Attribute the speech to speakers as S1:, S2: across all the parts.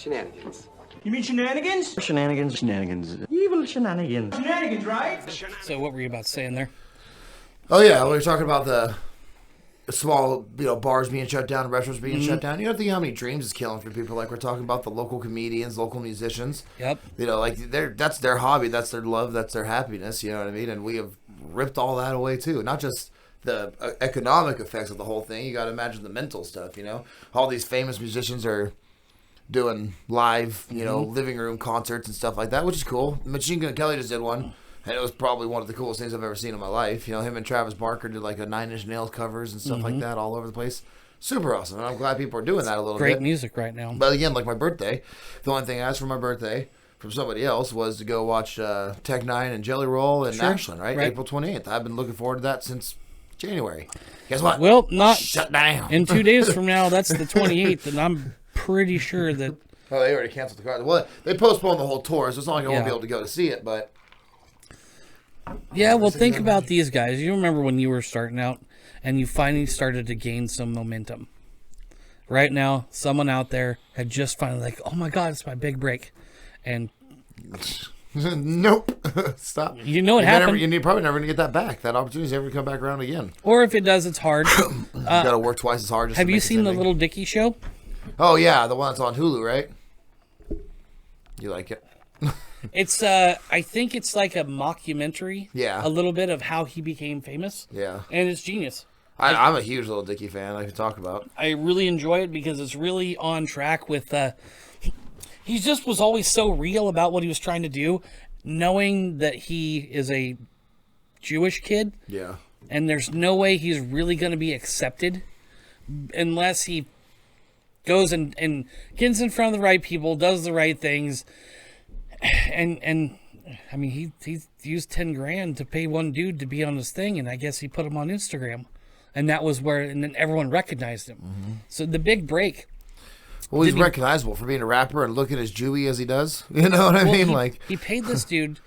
S1: Shenanigans.
S2: You mean shenanigans?
S3: Shenanigans. Evil shenanigans.
S2: Shenanigans, right?
S4: So what were you about to say in there?
S5: Oh yeah, we were talking about the small, bars being shut down, restaurants being shut down. You don't think how many dreams is killing for people. Like we're talking about the local comedians, local musicians.
S4: Yep.
S5: That's their hobby, that's their love, that's their happiness. You know what I mean? And we have ripped all that away too. Not just the economic effects of the whole thing. You got to imagine the mental stuff. All these famous musicians are doing live, living room concerts and stuff like that, which is cool. Machine Gun Kelly just did one. And it was probably one of the coolest things I've ever seen in my life. Him and Travis Barker did like a Nine Inch Nails covers and stuff like that all over the place. Super awesome. And I'm glad people are doing that a little bit.
S4: Great music right now.
S5: But again, like my birthday, the only thing I asked for my birthday from somebody else was to go watch Tech Nine and Jelly Roll in Ashland, right? April 28th. I've been looking forward to that since January. Guess what?
S4: Well, not
S5: shut down.
S4: In 2 days from now, that's the 28th, and I'm pretty sure that...
S5: Oh, they already canceled the car. Well, they postponed the whole tour, so it's not like I won't be able to go to see it, but...
S4: Yeah, well, think about these guys. You remember when you were starting out and you finally started to gain some momentum. Right now, someone out there had just finally like, oh my God, it's my big break. And
S5: nope. Stop.
S4: You know what happened?
S5: You're probably never going to get that back. That opportunity's never going to come back around again.
S4: Or if it does, it's hard.
S5: You got to work twice as hard.
S4: Have you seen the Little Dicky show?
S5: Oh, yeah. The one that's on Hulu, right? You like it?
S4: It's, I think it's like a mockumentary.
S5: Yeah.
S4: A little bit of how he became famous.
S5: Yeah.
S4: And it's genius.
S5: I'm a huge Little Dicky fan. I can talk about.
S4: I really enjoy it because it's really on track with, he just was always so real about what he was trying to do, knowing that he is a Jewish kid.
S5: Yeah.
S4: And there's no way he's really going to be accepted unless he goes and gets in front of the right people, does the right things. And I mean, he used 10 grand to pay one dude to be on his thing, and I guess he put him on Instagram, and that was where, and then everyone recognized him. Mm-hmm. So the big break.
S5: Well, he's recognizable for being a rapper and looking as Jewy as he does. You know what I mean?
S4: He paid this dude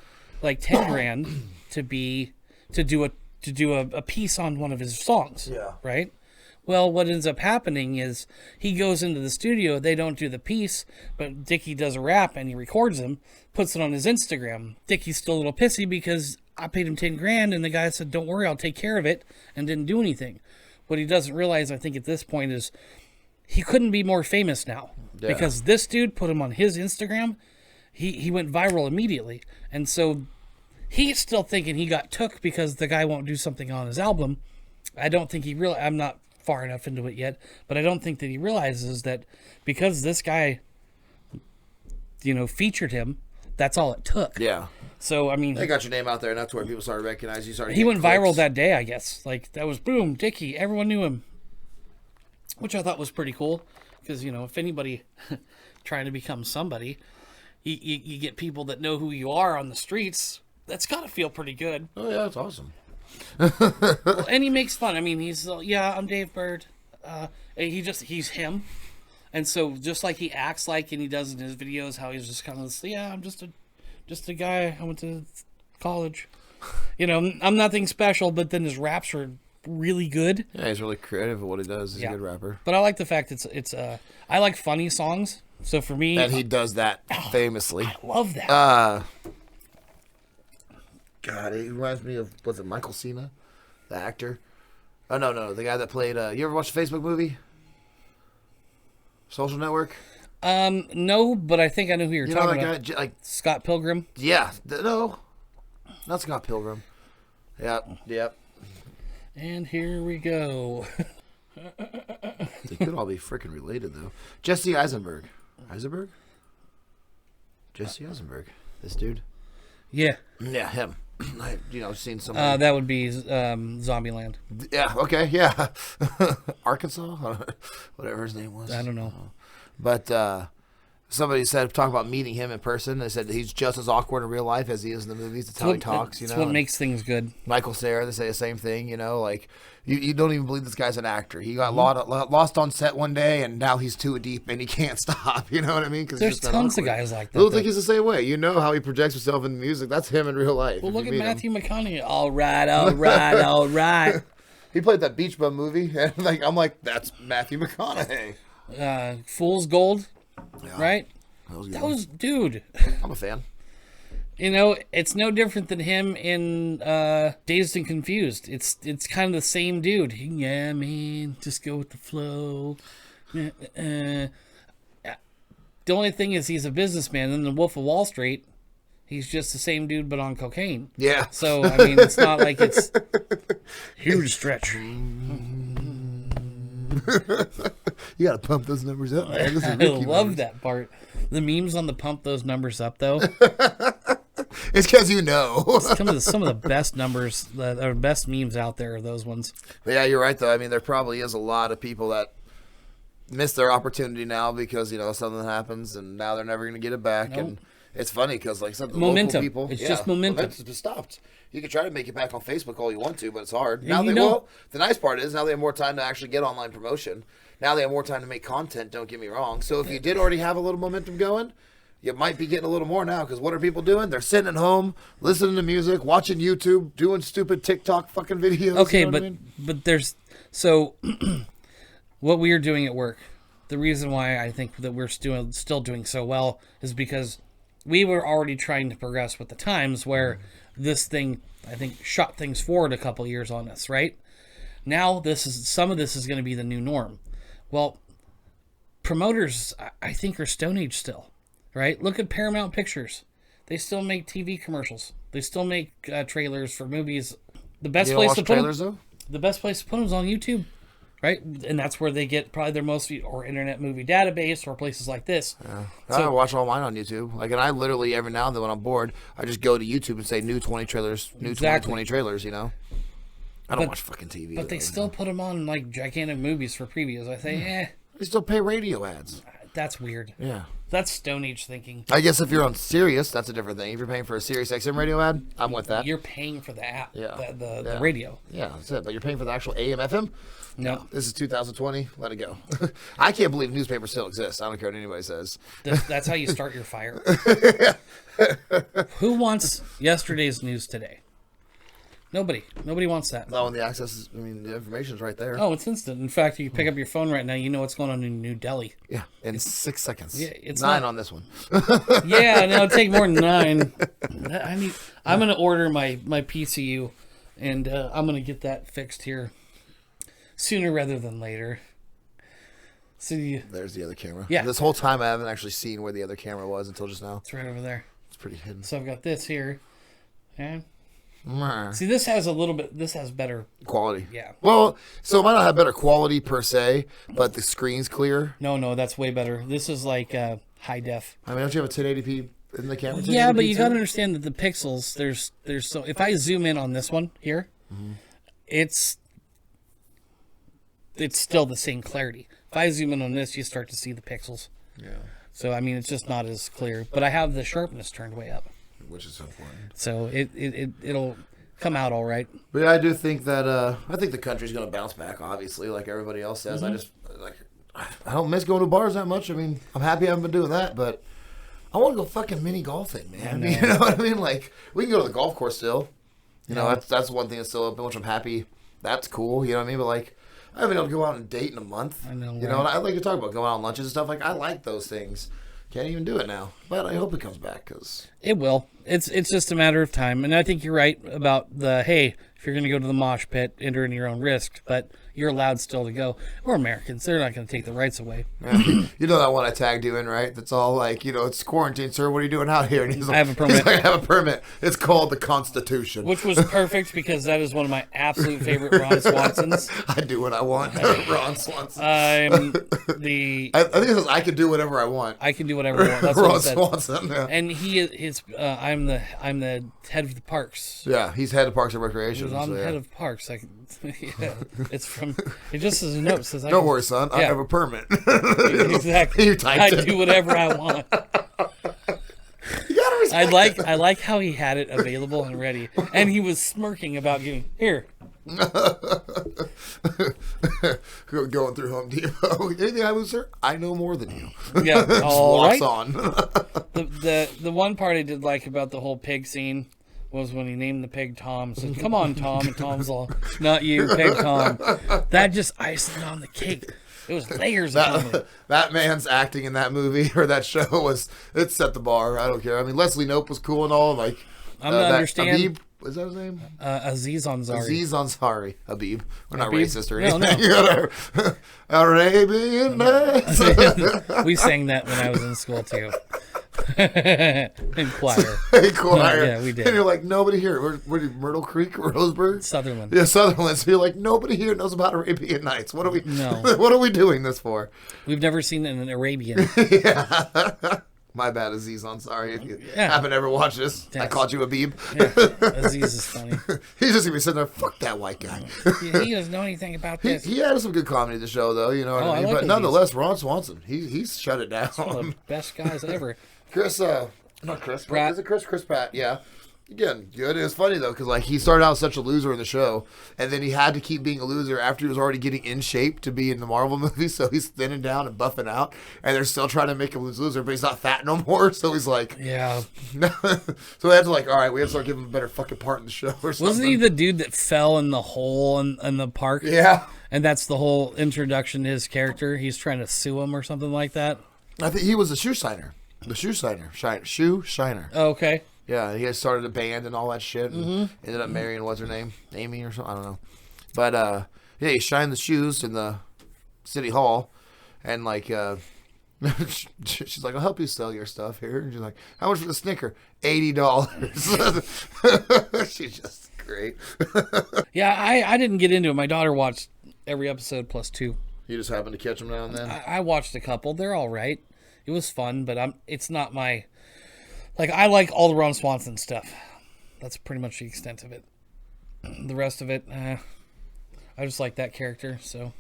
S4: like 10 grand to do a piece on one of his songs.
S5: Yeah.
S4: Right. Well, what ends up happening is he goes into the studio. They don't do the piece, but Dickie does a rap and he records him, puts it on his Instagram. Dickie's still a little pissy because I paid him 10 grand and the guy said, "Don't worry, I'll take care of it," and didn't do anything. What he doesn't realize, I think, at this point is he couldn't be more famous now because this dude put him on his Instagram. He went viral immediately, and so he's still thinking he got took because the guy won't do something on his album. I don't think he really. I'm not far enough into it yet, but I don't think that he realizes that because this guy, featured him, that's all it took.
S5: Yeah.
S4: So, I mean...
S5: They got your name out there, and that's where people started recognizing you.
S4: He went viral that day, I guess. Like, that was, boom, Dickie. Everyone knew him. Which I thought was pretty cool. Because, if anybody trying to become somebody, you get people that know who you are on the streets. That's got to feel pretty good.
S5: Oh, yeah, that's awesome.
S4: Well, and he makes fun. I mean, he's I'm Dave Bird. He's him, and so just like he acts like, and he does in his videos, how he's just kind of I'm just a guy. I went to college. I'm nothing special. But then his raps are really good.
S5: Yeah, he's really creative at what he does. He's a good rapper.
S4: But I like the fact it's I like funny songs. So for me,
S5: and he does that famously.
S4: I love that.
S5: God, it reminds me of, was it Michael Cena, the actor? Oh, no, the guy that played, you ever watch the Facebook movie? Social Network?
S4: No, but I think I know who you're talking about.
S5: Guy, like
S4: Scott Pilgrim?
S5: Yeah, no, not Scott Pilgrim. Yep.
S4: And here we go.
S5: They could all be freaking related, though. Jesse Eisenberg. Jesse Eisenberg. This dude?
S4: Yeah.
S5: Yeah, him. I've seen some.
S4: That would be Zombieland.
S5: Yeah. Okay. Yeah. Arkansas, whatever his name was.
S4: I don't know.
S5: But somebody said talk about meeting him in person. They said that he's just as awkward in real life as he is in the movies. That's how he talks.
S4: That's what makes things good.
S5: Michael Cera, they say the same thing. Like you don't even believe this guy's an actor. He got lost on set one day, and now he's too deep and he can't stop. You know what I mean?
S4: Because there's tons of guys like that.
S5: I don't think he's the same way. You know how he projects himself in the music. That's him in real life.
S4: Well, look at Matthew McConaughey. All right.
S5: He played that Beach Bum movie, and I'm like, that's Matthew McConaughey.
S4: Fool's Gold, right? That was, dude.
S5: I'm a fan.
S4: You know, it's no different than him in Dazed and Confused. It's kind of the same dude. Yeah, man, just go with the flow. The only thing is he's a businessman. In The Wolf of Wall Street, he's just the same dude but on cocaine.
S5: Yeah.
S4: So, I mean, it's not like it's huge stretch.
S5: You got to pump those numbers up, man. This is
S4: I
S5: Ricky
S4: love
S5: numbers.
S4: that part. The memes on the pump those numbers up, though.
S5: It's because you know.
S4: Some of the best numbers, the best memes out there are those ones.
S5: But yeah, you're right, though. I mean, there probably is a lot of people that miss their opportunity now because, something happens and now they're never going to get it back.
S4: Nope.
S5: And it's funny because, like I said, the
S4: Momentum.
S5: local people.
S4: It's just momentum.
S5: Momentum's just stopped. You can try to make it back on Facebook all you want to, but it's hard.
S4: And
S5: Now
S4: you
S5: they
S4: know-
S5: well, the nice part is now they have more time to actually get online promotion. Now they have more time to make content, don't get me wrong. So if you did already have a little momentum going, you might be getting a little more now because what are people doing? They're sitting at home, listening to music, watching YouTube, doing stupid TikTok fucking videos.
S4: Okay,
S5: you know what
S4: but
S5: I mean?
S4: but there's so what we are doing at work. The reason why I think that we're still doing so well is because we were already trying to progress with the times where this thing, I think, shot things forward a couple years on us, right? Now some of this is going to be the new norm. Well, promoters, I think, are Stone Age still, right? Look at Paramount Pictures. They still make TV commercials. They still make trailers for movies. The best
S5: You don't
S4: place
S5: watch
S4: to put
S5: trailers,
S4: them,
S5: though?
S4: the best place to put them is on YouTube, right? And that's where they get probably their most or Internet Movie Database or places like this.
S5: I watch all mine on YouTube. Like, and I literally every now and then when I'm bored, I just go to YouTube and say new 20 trailers, new
S4: Exactly.
S5: 2020 trailers. I don't watch fucking TV.
S4: But they still put them on like gigantic movies for previews. I say,
S5: They still pay radio ads.
S4: that's weird.
S5: Yeah.
S4: That's Stone Age thinking.
S5: I guess if you're on Sirius, that's a different thing. If you're paying for a Sirius XM radio ad, I'm with that.
S4: You're paying for the app,
S5: Yeah.
S4: the radio.
S5: Yeah, that's it. But you're paying for the actual AM FM?
S4: No,
S5: This is 2020. Let it go. I can't believe newspapers still exist. I don't care what anybody says.
S4: that's how you start your fire. Who wants yesterday's news today? Nobody wants that.
S5: No, and the access is, the information's right there.
S4: Oh, it's instant. In fact, you pick up your phone right now, you know what's going on in New Delhi.
S5: Yeah, in 6 seconds.
S4: Yeah, it's
S5: 9
S4: not-
S5: on this one.
S4: Yeah, no, it'll take more than 9. I'm going to order my PCU, and I'm going to get that fixed here sooner rather than later. See,
S5: There's the other camera.
S4: Yeah.
S5: This whole time I haven't actually seen where the other camera was until just now.
S4: it's right over there.
S5: It's pretty hidden.
S4: So I've got this here. Okay.
S5: Meh.
S4: See, this has better.
S5: Quality.
S4: Yeah.
S5: Well, so it might not have better quality per se, but the screen's clear.
S4: No, that's way better. This is like high def.
S5: Don't you have a 1080p in the camera?
S4: Yeah, but you
S5: 1080p
S4: got to
S5: too?
S4: understand that the pixels, there's so if I zoom in on this one here, it's still the same clarity. If I zoom in on this, you start to see the pixels.
S5: Yeah,
S4: So it's just not as clear. But I have the sharpness turned way up,
S5: which is important.
S4: so it'll come out all right.
S5: But yeah, I do think that I think the country's going to bounce back. Obviously, like everybody else says. I don't miss going to bars that much. I'm happy I haven't been doing that, but I want to go fucking mini golfing, man. You know what I mean? Like we can go to the golf course still. That's one thing that's still open, which I'm happy. That's cool. You know what I mean? But like, I haven't been able to go out and date in a month.
S4: I know,
S5: You know,
S4: right?
S5: and I like to talk about going out on lunches and stuff. Like I like those things. Can't even do it now, but I hope it comes back because
S4: It will. It's just a matter of time. And I think you're right about hey, if you're going to go to the mosh pit, enter in your own risk, but you're allowed still to go. We're Americans. They're not going to take the rights away.
S5: you know that one I tagged you in, right? That's all like, it's quarantine, sir. What are you doing out here? And he's like,
S4: I have a permit.
S5: He's like, I have a permit. It's called the Constitution.
S4: Which was perfect because that is one of my absolute favorite Ron Swansons.
S5: I do what I want. Ron Swanson.
S4: I'm
S5: I think it says I can do whatever I want.
S4: I can do whatever I want. That's what
S5: Ron
S4: it said.
S5: Swanson. Yeah.
S4: And I'm the head of the parks.
S5: Yeah, he's head of Parks and Recreation.
S4: I'm
S5: so,
S4: the
S5: yeah.
S4: head of parks. Yeah, it's from. It just as a note says.
S5: Don't worry, son. I
S4: Yeah.
S5: have a permit.
S4: Exactly.
S5: You typed
S4: I
S5: it.
S4: do whatever I want.
S5: You gotta respect
S4: I like how he had it available and ready, and he was smirking about giving here.
S5: Going through Home Depot. Anything I lose, sir? I know more than you.
S4: Yeah,
S5: Just
S4: all
S5: walks
S4: right.
S5: on.
S4: The one part I did like about the whole pig scene was when he named the pig Tom. Said, "Come on, Tom," and Tom's all, "Not you, Pig Tom." That just iced it on the cake. It was layers of comedy.
S5: That man's acting in that movie or that show it set the bar. I don't care. I mean, Leslie Knope was cool and all. Like,
S4: I'm gonna understand.
S5: Habib, is that his name?
S4: Aziz Ansari.
S5: Aziz Ansari. Habib. We're not
S4: Habib?
S5: racist or
S4: No,
S5: anything. No. Arabian Nights.
S4: We sang that when I was in school too. In choir.
S5: Hey, choir.
S4: Yeah, we did.
S5: And you're like, nobody here. Where Myrtle Creek, Roseburg?
S4: Sutherland.
S5: Yeah, Sutherland. So you're like, nobody here knows about Arabian Nights. What are we?
S4: No.
S5: What are we doing this for?
S4: We've never seen an Arabian.
S5: Yeah. My bad, Aziz Ansari. If you happen to ever watch this, I called you Habib.
S4: Yeah, Aziz is funny.
S5: He's just gonna be sitting there. Fuck that white guy.
S4: He doesn't know anything about this.
S5: He had some good comedy in the show, though. You know what I mean.
S4: I like
S5: But
S4: Aziz.
S5: nonetheless, Ron Swanson, he's shut it down.
S4: One of the best guys ever.
S5: Chris, not Chris
S4: Pratt.
S5: Is it Chris? Chris Pratt, yeah. Again, good. It was funny, though, because, like, he started out such a loser in the show, and then he had to keep being a loser after he was already getting in shape to be in the Marvel movie, so he's thinning down and buffing out, and they're still trying to make him loser, but he's not fat no more, so he's like...
S4: Yeah.
S5: So they had to, like, all right, we have to start giving him a better fucking part in the show or something.
S4: Wasn't he the dude that fell in the hole in the park?
S5: Yeah.
S4: And that's the whole introduction to his character? He's trying to sue him or something like that?
S5: I think he was a shoe shiner. The shoe shiner. Shoe shiner.
S4: Oh, okay.
S5: Yeah, he had started a band and all that shit, and ended up marrying, what's her name? Amy or something? I don't know. But, yeah, he shined the shoes in the city hall, and, like, she's like, I'll help you sell your stuff here. And she's like, how much for the Snicker? $80. She's just great.
S4: Yeah, I didn't get into it. My daughter watched every episode plus 2.
S5: You just happened to catch them now and then?
S4: I watched a couple. They're all right. It was fun, but it's not my... Like, I like all the Ron Swanson stuff. That's pretty much the extent of it. The rest of it, I just like that character, so...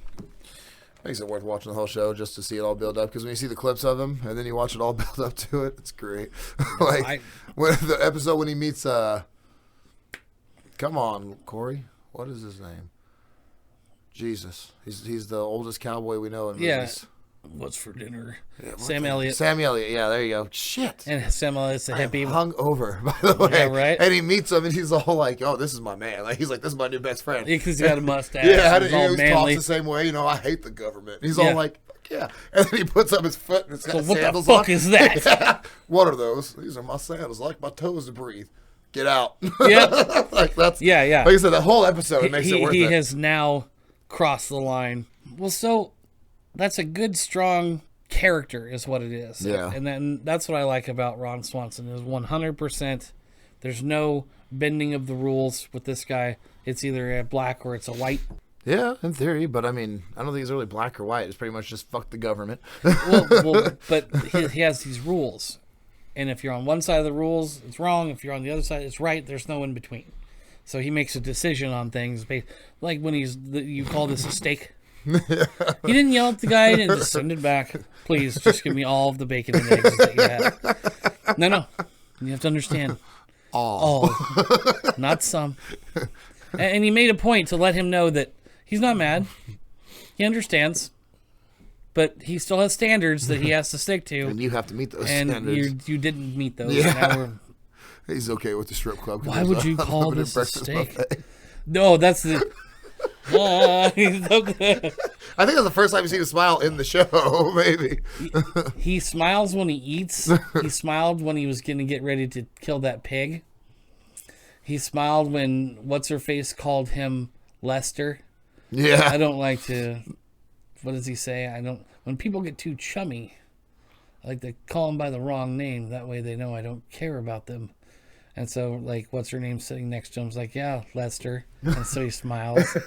S5: Makes it worth watching the whole show just to see it all build up. Because when you see the clips of him, and then you watch it all build up to it, it's great. When the episode when he meets... come on, Corey. What is his name? Jesus. He's the oldest cowboy we know in movies.
S4: What's for dinner?
S5: Yeah,
S4: Sam Elliott.
S5: Sam Elliott, yeah, there you go. Shit.
S4: And Sam Elliott's a hippie.
S5: Hung over, by the way.
S4: Yeah, right?
S5: And he meets him, and he's all like, oh, this is my man. Like, he's like, this is my new best friend.
S4: Yeah, because he got a mustache.
S5: Yeah,
S4: he's
S5: he
S4: all
S5: always talks
S4: manly.
S5: the same way. You know, I hate the government. He's
S4: Yeah.
S5: all like, fuck yeah. And then he puts up his foot, and it's got
S4: So what the
S5: sandals
S4: fuck
S5: on.
S4: is that?
S5: Yeah. What are those? These are my sandals. I like my toes to breathe. Get out.
S4: Yeah.
S5: Like, that's...
S4: Yeah.
S5: Like I said, the whole episode makes it worth
S4: He
S5: it.
S4: has now crossed the line. Well, so that's a good, strong character is what it is.
S5: Yeah.
S4: And then that's what I like about Ron Swanson is 100%. There's no bending of the rules with this guy. It's either a black or it's a white.
S5: Yeah, in theory, but I mean, I don't think he's really black or white. It's pretty much just fuck the government.
S4: Well, but he has these rules. And if you're on one side of the rules, it's wrong. If you're on the other side, it's right. There's no in between. So he makes a decision on things. Like when you call this a steak. He didn't yell at the guy and just send it back. Please, just give me all of the bacon and eggs that you have. No. You have to understand. All. Not some. And he made a point to let him know that he's not mad. He understands. But he still has standards that he has to stick to.
S5: And you have to meet those
S4: and
S5: standards.
S4: you didn't meet those.
S5: Yeah.
S4: Now we're,
S5: He's okay with the strip club.
S4: why would you call this a
S5: breakfast
S4: steak?
S5: buffet.
S4: No, that's the... he's so good.
S5: I think that's the first time you've seen him smile in the show, maybe.
S4: He smiles when he eats. He smiled when he was going to get ready to kill that pig. He smiled when what's-her-face called him Lester.
S5: Yeah.
S4: I don't like to... What does he say? When people get too chummy, I like to call them by the wrong name. That way they know I don't care about them. And so, like, what's her name sitting next to him's like, yeah, Lester. And so he smiles.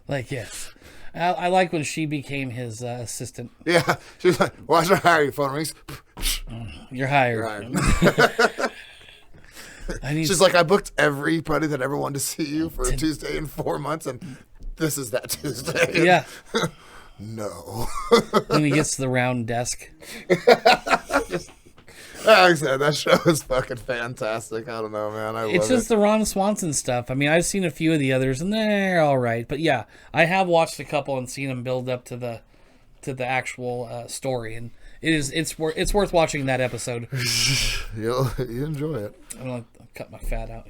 S4: Like, yes. I like when she became his assistant.
S5: Yeah. She's like, why should I hire you? Phone rings.
S4: You're hired.
S5: You're hired. She's like, I booked everybody that ever wanted to see you for a Tuesday in 4 months, and this is that Tuesday.
S4: Yeah.
S5: No.
S4: When he gets to the round desk.
S5: Like I said, that show is fucking fantastic. I don't know, man. I love it.
S4: It's just the Ron Swanson stuff. I mean, I've seen a few of the others, and they're all right. But yeah, I have watched a couple and seen them build up to the actual story, and it's worth watching that episode.
S5: You enjoy it.
S4: I'm gonna cut my fat out.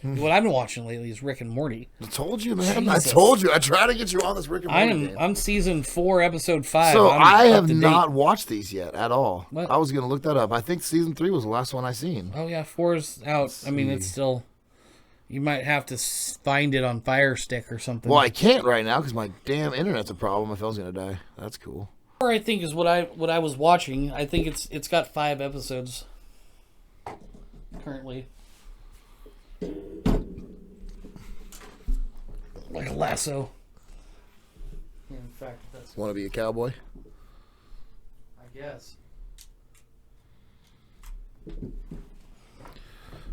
S4: What I've been watching lately is Rick and Morty.
S5: I told you, man.
S4: Jesus.
S5: I told you. I tried to get you on this Rick and Morty game.
S4: I'm season 4, episode 5.
S5: So
S4: I'm
S5: I
S4: up
S5: have
S4: to date.
S5: not watched these yet at all.
S4: What?
S5: I was going to look that up. I think season 3 was the last one I seen.
S4: Oh yeah, 4's out. I mean, it's still. You might have to find it on Fire Stick or something.
S5: Well, I can't right now because my damn internet's a problem. My phone's going to die. That's cool.
S4: 4, I think, is what I was watching. I think it's got 5 episodes currently. Like a lasso. In fact, that's.
S5: Want to be a cowboy?
S4: I guess.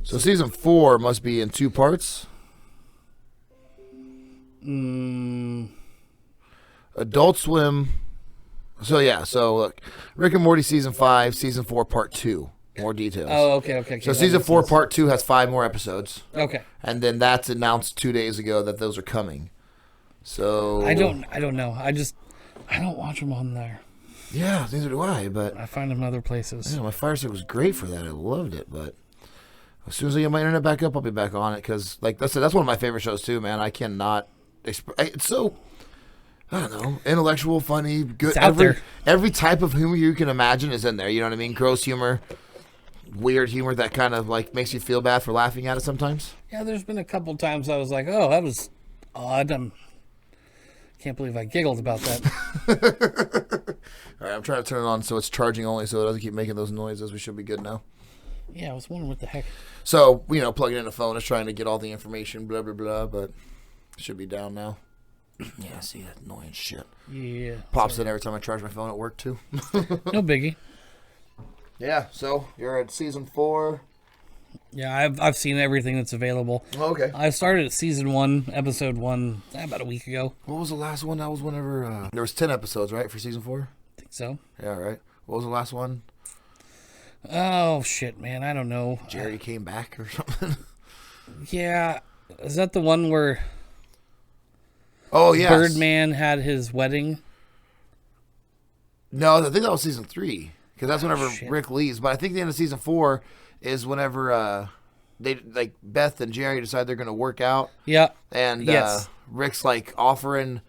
S5: So season 4 must be in 2 parts. Adult Swim. So yeah, so look, Rick and Morty season 5, season 4 part 2. More details.
S4: Oh, okay.
S5: So season 4 part 2 has 5 more episodes.
S4: Okay.
S5: And then that's announced 2 days ago that those are coming. So
S4: I don't know. I don't watch them on there.
S5: Yeah, neither do I. But
S4: I find them in other places.
S5: yeah, my Fire Stick was great for that. I loved it. But as soon as I get my internet back up, I'll be back on it because, like, that's one of my favorite shows too, man. I cannot. It's so. I don't know, intellectual, funny, good.
S4: It's out there.
S5: Every type of humor you can imagine is in there. You know what I mean? Gross humor, weird humor that kind of like makes you feel bad for laughing at it sometimes.
S4: Yeah, there's been a couple times I was like, "Oh, that was odd." Can't believe I giggled about that.
S5: All right, I'm trying to turn it on so it's charging only, so it doesn't keep making those noises. We should be good now.
S4: Yeah, I was wondering what the heck.
S5: So plugging in a phone is trying to get all the information, blah blah blah, but it should be down now. Yeah, see that annoying shit.
S4: Yeah.
S5: Pops in every time I charge my phone at work too.
S4: No biggie.
S5: Yeah, so you're at season 4.
S4: Yeah, I've seen everything that's available.
S5: Oh, okay.
S4: I started at season 1, episode 1, about a week ago.
S5: What was the last one? That was whenever there was 10 episodes, right, for season 4?
S4: I think so.
S5: Yeah, right. What was the last one?
S4: Oh shit, man, I don't know.
S5: Jerry came back or something.
S4: Yeah, is that the one where?
S5: Oh yeah,
S4: Birdman had his wedding.
S5: No, I think that was season 3 because that's whenever
S4: shit.
S5: Rick leaves. But I think the end of season 4 is whenever they like Beth and Jerry decide they're going to work out.
S4: Yeah.
S5: And
S4: yes.
S5: Rick's like offering.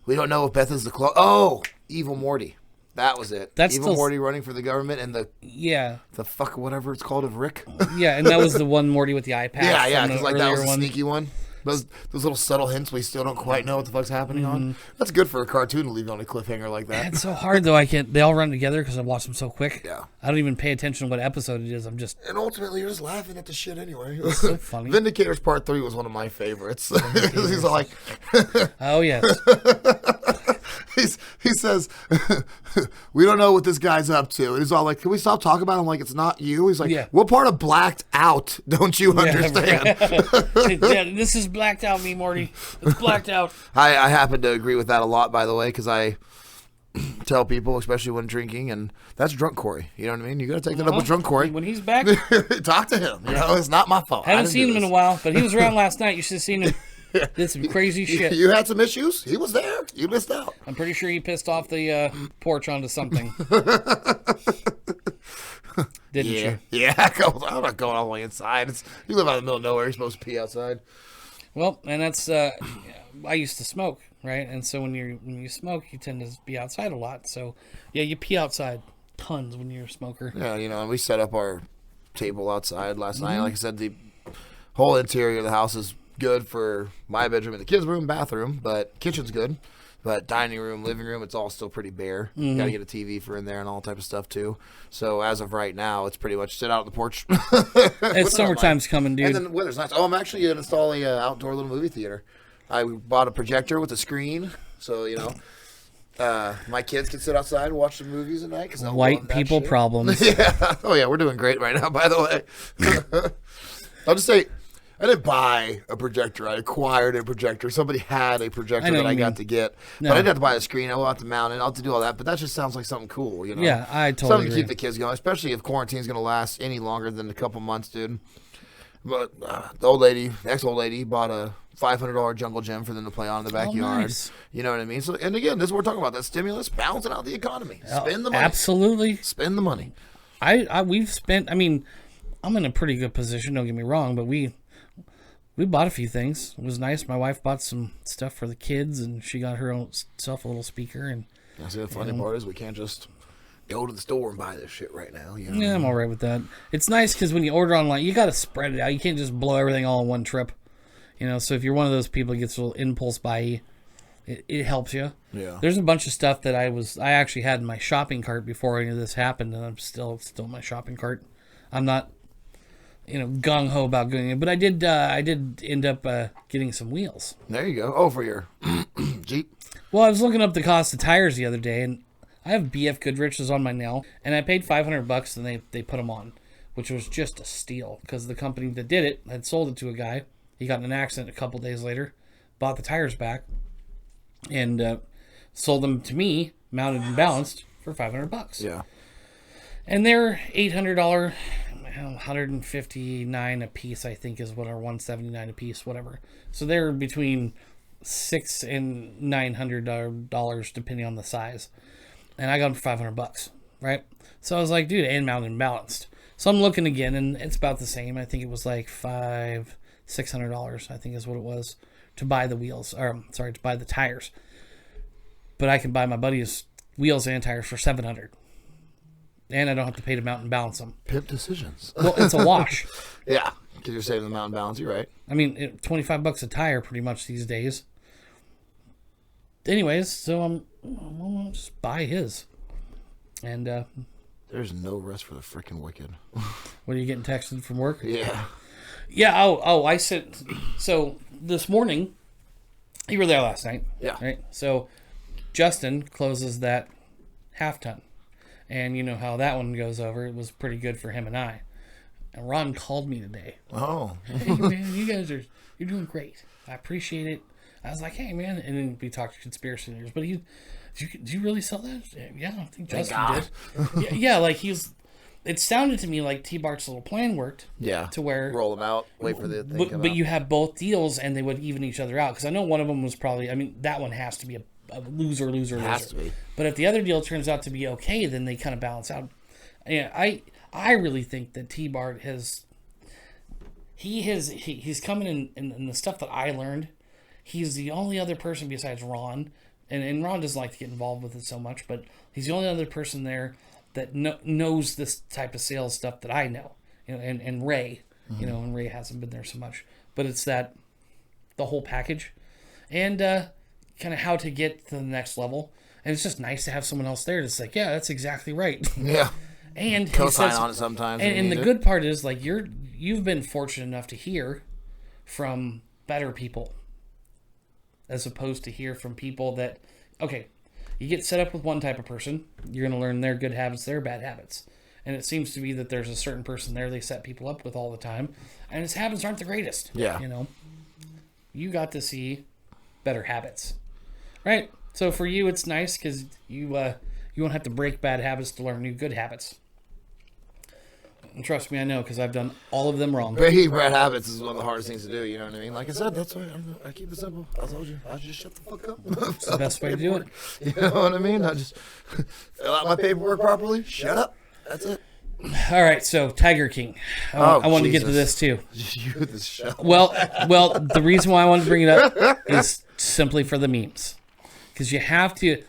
S5: We don't know if Beth is the Evil Morty. That was it.
S4: That's
S5: Evil Morty running for the government and the fuck whatever it's called of Rick.
S4: Yeah, and that was the one Morty with the eye patch.
S5: Yeah, because like that was a
S4: one.
S5: sneaky one. Those little subtle hints we still don't quite know what the fuck's happening on. That's good for a cartoon to leave on a cliffhanger like that.
S4: It's so hard though. I can't. They all run together because I watch them so quick.
S5: Yeah.
S4: I don't even pay attention to what episode it is. I'm just.
S5: And ultimately, you're just laughing at the shit anyway.
S4: It's so funny.
S5: Vindicators Part 3 was one of my favorites. He's like,
S4: oh yes.
S5: he says, we don't know what this guy's up to. And he's all like, can we stop talking about him like it's not you? He's like,
S4: yeah.
S5: What part of blacked out don't you understand?
S4: Yeah, this is blacked out, me, Morty. It's blacked out.
S5: I happen to agree with that a lot, by the way, because I tell people, especially when drinking, and that's drunk Corey. You know what I mean? You got to take that up with drunk Corey.
S4: When he's back,
S5: talk to him. You know, it's not my fault.
S4: I haven't seen him in a while, but he was around last night. You should have seen him. Did some crazy shit.
S5: You had some issues? He was there. You missed out.
S4: I'm pretty sure he pissed off the porch onto something. Didn't you?
S5: Yeah, I'm not going all the way inside. You live out in the middle of nowhere. You're supposed to pee outside.
S4: Well, and that's I used to smoke, right? And so when you smoke, you tend to be outside a lot. So yeah, you pee outside tons when you're a smoker.
S5: Yeah, and we set up our table outside last night. Like I said, the whole interior of the house is good for my bedroom and the kids' room, bathroom, but kitchen's good. But dining room, living room, it's all still pretty bare. You got to get a TV for in there and all type of stuff too. So as of right now, it's pretty much sit out on the porch.
S4: It's summertime's coming, dude.
S5: And then weather's nice. Oh, I'm actually going to install a outdoor little movie theater. I bought a projector with a screen, so my kids can sit outside and watch some movies at night. Cause
S4: White people
S5: shit.
S4: problems.
S5: Yeah. Oh yeah, we're doing great right now. By the way, I'll just say. I didn't buy a projector. I acquired a projector. Somebody had a projector that I got to get.
S4: No.
S5: But I didn't have to buy a screen. I will have to mount it. I'll have to do all that. But that just sounds like something cool,
S4: Yeah, I totally
S5: Something to
S4: agree.
S5: keep the kids going, especially if quarantine's going to last any longer than a couple months, dude. But the ex-old lady, bought a $500 jungle gym for them to play on in the backyard.
S4: Nice.
S5: You know what I mean? So, and again, this is what we're talking about. That stimulus, balancing out the economy. Spend the money.
S4: Absolutely.
S5: Spend the money.
S4: We've spent, I'm in a pretty good position, don't get me wrong, but we bought a few things. It was nice. My wife bought some stuff for the kids, and she got her own self a little speaker. And
S5: see, the funny part is we can't just go to the store and buy this shit right now. You know?
S4: yeah, I'm all right with that. It's nice because when you order online, you got to spread it out. You can't just blow everything all in one trip. So if you're one of those people that gets a little impulse buy, it helps you.
S5: Yeah.
S4: There's a bunch of stuff that I actually had in my shopping cart before any of this happened, and I'm still in my shopping cart. I'm not, gung ho about doing it, but I did end up getting some wheels.
S5: There you go. Oh, for your Jeep.
S4: Well, I was looking up the cost of tires the other day, and I have BF Goodrich's on my now, and I paid $500, and they put them on, which was just a steal because the company that did it had sold it to a guy. He got in an accident a couple days later, bought the tires back, and sold them to me, mounted and balanced, for $500.
S5: Yeah.
S4: And they're $800, $159 a piece, I think, is what, or $179 a piece, whatever. So they're between $600 and $900 depending on the size. And I got them for $500, right? So I was like, dude, and mounted and balanced. So I'm looking again, and it's about the same. I think it was like $600, I think is what it was, to buy the wheels, to buy the tires. But I can buy my buddy's wheels and tires for $700. And I don't have to pay to mount and balance them.
S5: Pimp decisions.
S4: Well, it's a wash.
S5: Yeah, because you're saving the mountain balance. You're right.
S4: I mean, $25 a tire pretty much these days. Anyways, so I'll just buy his. And
S5: there's no rest for the freaking wicked.
S4: what are you getting texted from work?
S5: Yeah.
S4: Yeah. I said so this morning. You were there last night.
S5: Yeah.
S4: Right. So Justin closes that half ton. And you know how that one goes over. It was pretty good for him and I. And Ron called me today.
S5: Oh.
S4: Hey, man, you're doing great. I appreciate it. I was like, hey, man. And then we talked conspiracy theories. But did you really sell that? Yeah, I think Justin did. Yeah, like it sounded to me like T-Bart's little plan worked.
S5: Yeah.
S4: To where.
S5: Roll them out, wait for the thing to come
S4: But
S5: out.
S4: you have both deals and they would even each other out. Because I know one of them was probably, that one has to be a loser.
S5: Has to be.
S4: But if the other deal turns out to be okay, then they kind of balance out. Yeah, I really think that T-Bart he's coming in the stuff that I learned. He's the only other person besides Ron, and Ron doesn't like to get involved with it so much, but he's the only other person there that knows this type of sales stuff that I know. And Ray, and Ray hasn't been there so much, but it's the whole package, and kind of how to get to the next level. And it's just nice to have someone else there that's like, yeah, that's exactly right.
S5: Yeah.
S4: And
S5: Co-sign on it sometimes.
S4: And the good part is, like, you've been fortunate enough to hear from better people as opposed to hear from people that, okay, you get set up with one type of person, you're going to learn their good habits, their bad habits. And it seems to be that there's a certain person there they set people up with all the time, and his habits aren't the greatest.
S5: Yeah.
S4: You got to see better habits. Right? So for you, it's nice because you won't have to break bad habits to learn new good habits. And trust me, I know, because I've done all of them wrong.
S5: Breaking bad habits is one of the hardest things to do, you know what I mean? Like I said, that's why I keep it simple. I told you, I just shut the fuck up.
S4: It's the best way to do it.
S5: You know what I mean? I just fill out my paperwork properly, shut up. That's it.
S4: All right, so Tiger King. I wanted to get to this too.
S5: You with this show.
S4: Well, the reason why I wanted to bring it up is simply for the memes. Because you have to,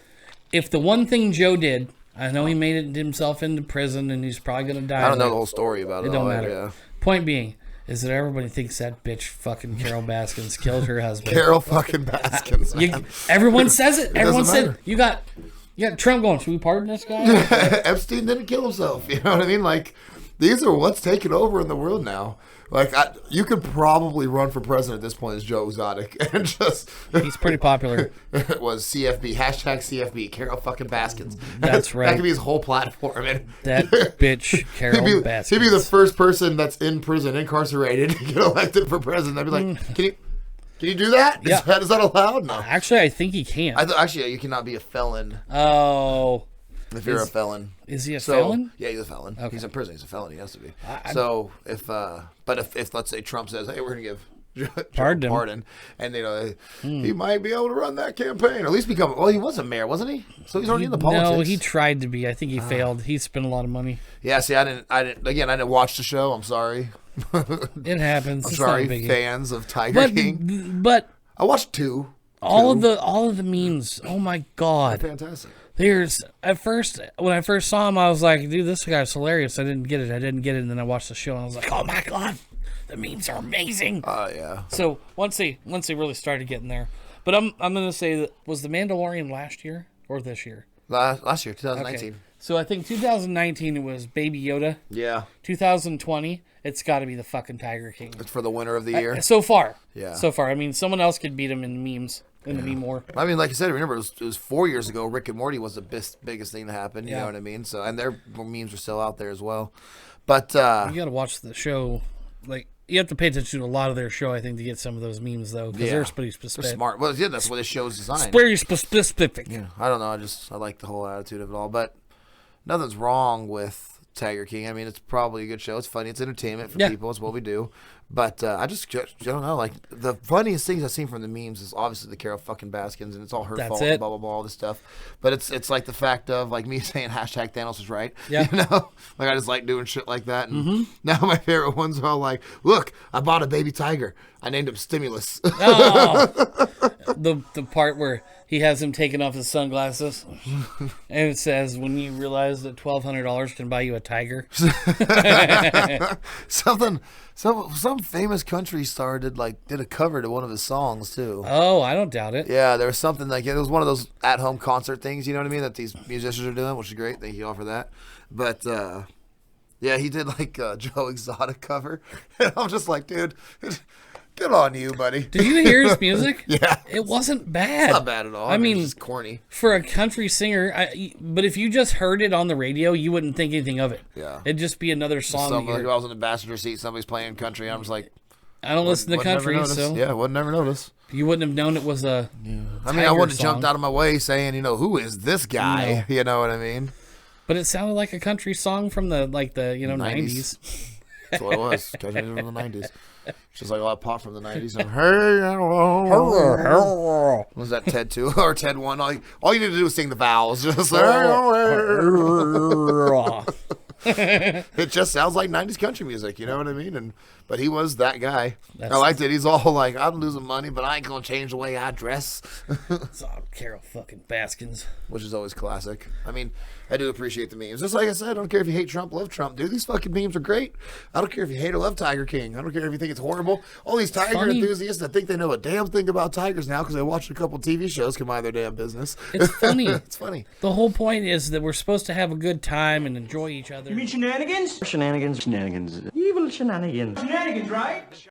S4: if the one thing Joe did, I know he made it himself into prison and he's probably going to die.
S5: I don't know the whole story about it.
S4: It don't matter. Yeah. Point being is that everybody thinks that bitch fucking Carol Baskins killed her husband.
S5: Carol fucking Baskins, man.
S4: Everyone says it. Everyone said
S5: matter.
S4: you got Trump going, should we pardon this guy?
S5: Epstein didn't kill himself. You know what I mean? Like, these are what's taking over in the world now. Like, you could probably run for president at this point as Joe Exotic. And just...
S4: He's pretty popular.
S5: It was CFB, hashtag CFB, Carol fucking Baskins.
S4: That's right.
S5: That could be his whole platform. And
S4: that bitch, Carol Baskins.
S5: He'd be the first person that's in prison, incarcerated, to get elected for president. I'd be like, can you do that?
S4: Yeah.
S5: Is that allowed? No.
S4: Actually, I think he can.
S5: Actually, you cannot be a felon.
S4: Oh.
S5: If you're a felon.
S4: Is he a felon?
S5: Yeah, he's a felon.
S4: Okay.
S5: He's in prison. He's a felon. He has to be. If let's say Trump says, hey, we're going to give pardon, and he might be able to run that campaign, or at least become. Well, he was a mayor, wasn't he? So he's already in the politics.
S4: No, he tried to be. I think he failed. He spent a lot of money.
S5: Yeah. See, I didn't watch the show. I'm sorry.
S4: It happens.
S5: I'm
S4: It's
S5: sorry,
S4: not a biggie.
S5: fans of Tiger King.
S4: But
S5: I watched two.
S4: all of the memes. Oh my god!
S5: Fantastic.
S4: There's when I first saw him, I was like, dude, this guy's hilarious. I didn't get it. And then I watched the show and I was like, oh my god, the memes are amazing.
S5: Yeah.
S4: So once they really started getting there, but I'm gonna say that was the Mandalorian last year or this year?
S5: Last year, 2019.
S4: Okay. So I think 2019 it was Baby Yoda.
S5: Yeah.
S4: 2020 it's got to be the fucking Tiger King.
S5: It's for the winner of the year.
S4: So far.
S5: Yeah.
S4: So far. I mean, someone else could beat him in memes. In the meme war.
S5: I mean, like I said, remember it was 4 years ago. Rick and Morty was the biggest thing to happen. You know what I mean? So, and their memes are still out there as well. But
S4: you got to watch the show. Like you have to pay attention to a lot of their show, I think, to get some of those memes though, because they're pretty specific.
S5: They're smart. Well, yeah, that's what this show's designed.
S4: Very specific.
S5: Yeah. I don't know. I like the whole attitude of it all. But nothing's wrong with Tiger King. I mean, it's probably a good show. It's funny. It's entertainment for people. It's what we do. But I don't know. Like the funniest things I've seen from the memes is obviously the Carol fucking Baskins, and it's all her fault. Blah blah blah, all this stuff. But it's like the fact of like me saying hashtag Thanos is right. Yeah. You know, like I just like doing shit like that. And now my favorite ones are all like, look, I bought a baby tiger. I named him Stimulus.
S4: Oh, the part where he has him taking off his sunglasses, and it says, "When you realize that $1,200 can buy you a tiger."
S5: Some famous country star did a cover to one of his songs too.
S4: Oh, I don't doubt it.
S5: Yeah, there was something like it was one of those at-home concert things. You know what I mean? That these musicians are doing, which is great. Thank you all for that. But yeah, he did like a Joe Exotic cover, and I'm just like, dude. Good on you, buddy.
S4: Did you hear his music?
S5: Yeah.
S4: It wasn't bad.
S5: It's not bad at all.
S4: I mean,
S5: it's just corny.
S4: For a country singer, but if you just heard it on the radio, you wouldn't think anything of it.
S5: Yeah.
S4: It'd just be another song.
S5: Like if I was in the passenger seat, somebody's playing country, I'm just like...
S4: I don't listen to country, so...
S5: Yeah, I would never notice.
S4: You wouldn't have known it was a
S5: I mean, I wouldn't have jumped out of my way saying, who is this guy? No. You know what I mean?
S4: But it sounded like a country song from the 90s.
S5: That's what it was. Country from the 90s. Just like a lot of pop from the 90s. And, hey, hello. Was that Ted 2 or Ted 1? All you need to do is sing the vowels. Just it just sounds like 90s country music. You know what I mean? But he was that guy. I liked it. He's all like, I'm losing money, but I ain't going to change the way I dress.
S4: It's all Carol fucking Baskins.
S5: Which is always classic. I mean, I do appreciate the memes. Just like I said, I don't care if you hate Trump, love Trump. Dude, these fucking memes are great. I don't care if you hate or love Tiger King. I don't care if you think it's horrible. All these tiger enthusiasts that think they know a damn thing about tigers now because they watched a couple TV shows come out of their damn business.
S4: It's funny.
S5: It's funny.
S4: The whole point is that we're supposed to have a good time and enjoy each other.
S2: You mean shenanigans?
S3: Shenanigans. Evil shenanigans.
S2: Shenanigans, right?